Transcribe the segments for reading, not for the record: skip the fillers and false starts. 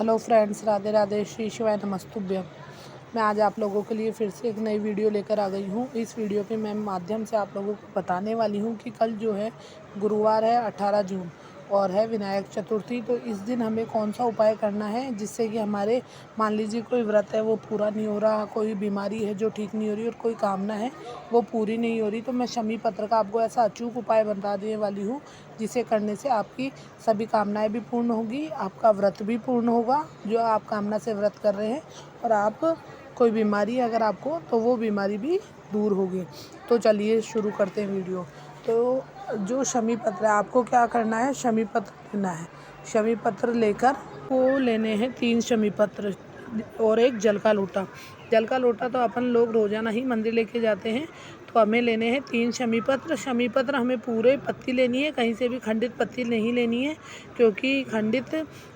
Hello friends, Radhe Radhe, Shri शिवाय नमस्तुभ्यम। मैं आज आप लोगों के लिए फिर से एक नई वीडियो लेकर आ गई हूँ। इस वीडियो के मैं माध्यम से आप लोगों को बताने वाली हूँ कि कल जो है गुरुवार है 18 जून और है विनायक चतुर्थी। तो इस दिन हमें कौन सा उपाय करना है जिससे कि हमारे मान लीजिए कोई व्रत है वो पूरा नहीं हो रहा, कोई बीमारी है जो ठीक नहीं हो रही और कोई कामना है वो पूरी नहीं हो रही, तो मैं शमी पत्र का आपको ऐसा अचूक उपाय बता देने वाली हूँ जिसे करने से आपकी सभी कामनाएं भी पूर्ण होगी, आपका व्रत भी पूर्ण होगा जो आप कामना से व्रत कर रहे हैं, और आप कोई बीमारी अगर आपको तो वो बीमारी भी दूर होगी। तो चलिए शुरू करते हैं वीडियो। तो जो शमी पत्र है, आपको क्या करना है, शमी पत्र लेना है। शमी पत्र लेकर वो लेने हैं 3 शमी पत्र और एक जल का लोटा। जल का लोटा तो अपन लोग रोज़ाना ही मंदिर लेके जाते हैं, तो हमें लेने हैं 3 शमी पत्र। शमी पत्र हमें पूरे पत्ती लेनी है, कहीं से भी खंडित पत्ती नहीं लेनी है, क्योंकि खंडित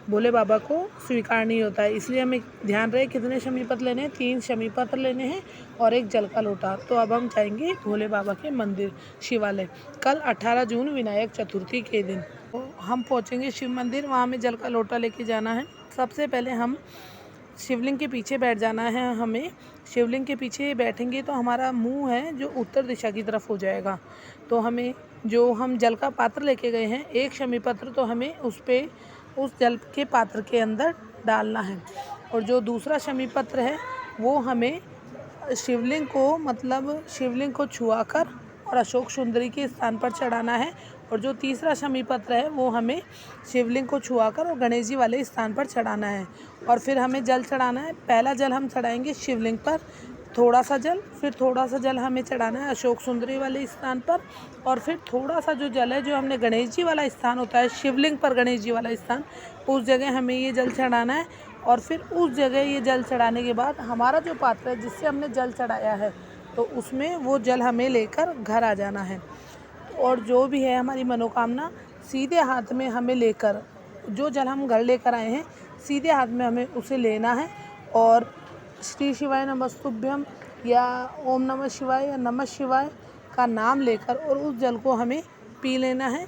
भोले बाबा को स्वीकार नहीं होता है। इसलिए हमें ध्यान रहे कितने शमी पत्र लेने हैं, 3 शमी पत्र लेने हैं और एक जल का लोटा। तो अब हम जाएंगे भोले बाबा के मंदिर शिवालय कल 18 जून विनायक चतुर्थी के दिन। तो हम पहुँचेंगे शिव मंदिर, वहाँ हमें जल का लोटा लेके जाना है। सबसे पहले हम शिवलिंग के पीछे बैठ जाना है। हमें शिवलिंग के पीछे बैठेंगे तो हमारा मुंह है जो उत्तर दिशा की तरफ हो जाएगा। तो हमें जो हम जल का पात्र लेके गए हैं, एक शमी पत्र, तो हमें उस जल के पात्र के अंदर डालना है, और जो दूसरा शमी पत्र है वो हमें शिवलिंग को छुआकर और अशोक सुंदरी के स्थान पर चढ़ाना है, और जो तीसरा शमी पत्र है वो हमें शिवलिंग को छुआकर और गणेश जी वाले स्थान पर चढ़ाना है। और फिर हमें जल चढ़ाना है। पहला जल हम चढ़ाएंगे शिवलिंग पर, थोड़ा सा जल, फिर थोड़ा सा जल हमें चढ़ाना है अशोक सुंदरी वाले स्थान पर, और फिर थोड़ा सा जो जल है जो हमने गणेश जी वाला स्थान होता है, शिवलिंग पर गणेश जी वाला स्थान, उस जगह हमें ये जल चढ़ाना है। और फिर उस जगह ये जल चढ़ाने के बाद हमारा जो पात्र है जिससे हमने जल चढ़ाया है, तो उसमें वो जल हमें लेकर घर आ जाना है। और जो भी है हमारी मनोकामना सीधे हाथ में हमें लेकर, जो जल हम घर लेकर आए हैं सीधे हाथ में हमें उसे लेना है, और श्री शिवाय नमस्तुभ्यम या ओम नमः शिवाय या नमः शिवाय का नाम लेकर और उस जल को हमें पी लेना है।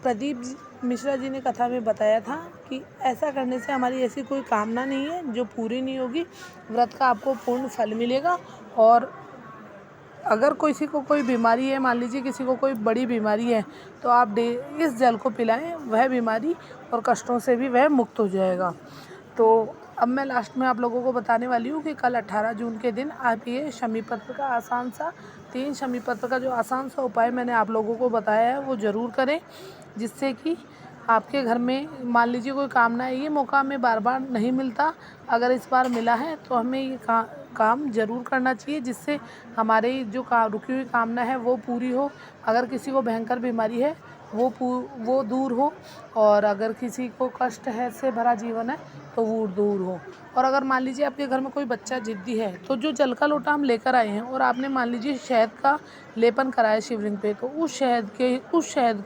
प्रदीप मिश्रा जी ने कथा में बताया था कि ऐसा करने से हमारी ऐसी कोई कामना नहीं है जो पूरी नहीं होगी, व्रत का आपको पूर्ण फल मिलेगा। और अगर किसी को कोई बीमारी है, मान लीजिए किसी को कोई बड़ी बीमारी है, तो आप इस जल को पिलाएं, वह बीमारी और कष्टों से भी वह मुक्त हो जाएगा। तो अब मैं लास्ट में आप लोगों को बताने वाली हूँ कि कल 18 जून के दिन आप ये शमी पत्र का आसान सा 3 शमी पत्र का जो आसान सा उपाय मैंने आप लोगों को बताया है वो ज़रूर करें, जिससे कि आपके घर में मान लीजिए कोई कामना है, ये मौका हमें बार बार नहीं मिलता, अगर इस बार मिला है तो हमें ये काम ज़रूर करना चाहिए, जिससे हमारी जो रुकी हुई कामना है वो पूरी हो। अगर किसी को भयंकर बीमारी है वो दूर हो, और अगर किसी को कष्ट है से भरा जीवन है तो वो दूर हो। और अगर मान लीजिए आपके घर में कोई बच्चा जिद्दी है, तो जो जल का लोटा हम लेकर आए हैं और आपने मान लीजिए शहद का लेपन कराया शिवलिंग पे, तो उस शहद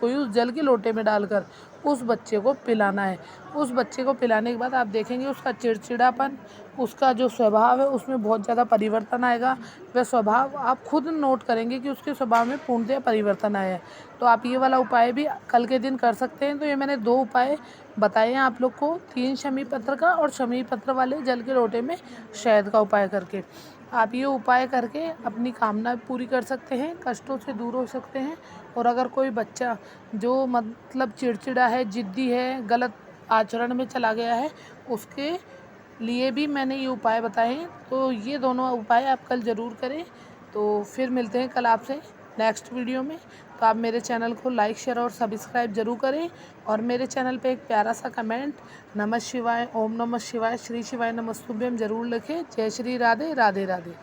को ही उस जल के लोटे में डालकर उस बच्चे को पिलाना है। उस बच्चे को पिलाने के बाद आप देखेंगे उसका चिड़चिड़ापन, उसका जो स्वभाव है उसमें बहुत ज़्यादा परिवर्तन आएगा। वह स्वभाव आप खुद नोट करेंगे कि उसके स्वभाव में पूर्णतः परिवर्तन आया है। तो आप ये वाला उपाय भी कल के दिन कर सकते हैं। तो ये मैंने 2 उपाय बताए हैं आप लोग को, 3 शमी पत्र का और शमी पत्र वाले जल के लोटे में शहद का उपाय करके। आप ये उपाय करके अपनी कामना पूरी कर सकते हैं, कष्टों से दूर हो सकते हैं। और अगर कोई बच्चा जो चिड़चिड़ा है, जिद्दी है, गलत आचरण में चला गया है, उसके लिए भी मैंने ये उपाय बताए हैं। तो ये दोनों उपाय आप कल ज़रूर करें। तो फिर मिलते हैं कल आपसे नेक्स्ट वीडियो में। तो आप मेरे चैनल को लाइक, शेयर और सब्सक्राइब ज़रूर करें, और मेरे चैनल पे एक प्यारा सा कमेंट नमः शिवाय, ओम नमः शिवाय, श्री शिवाय नमस्तुभ्यम ज़रूर लिखें। जय श्री राधे, राधे राधे।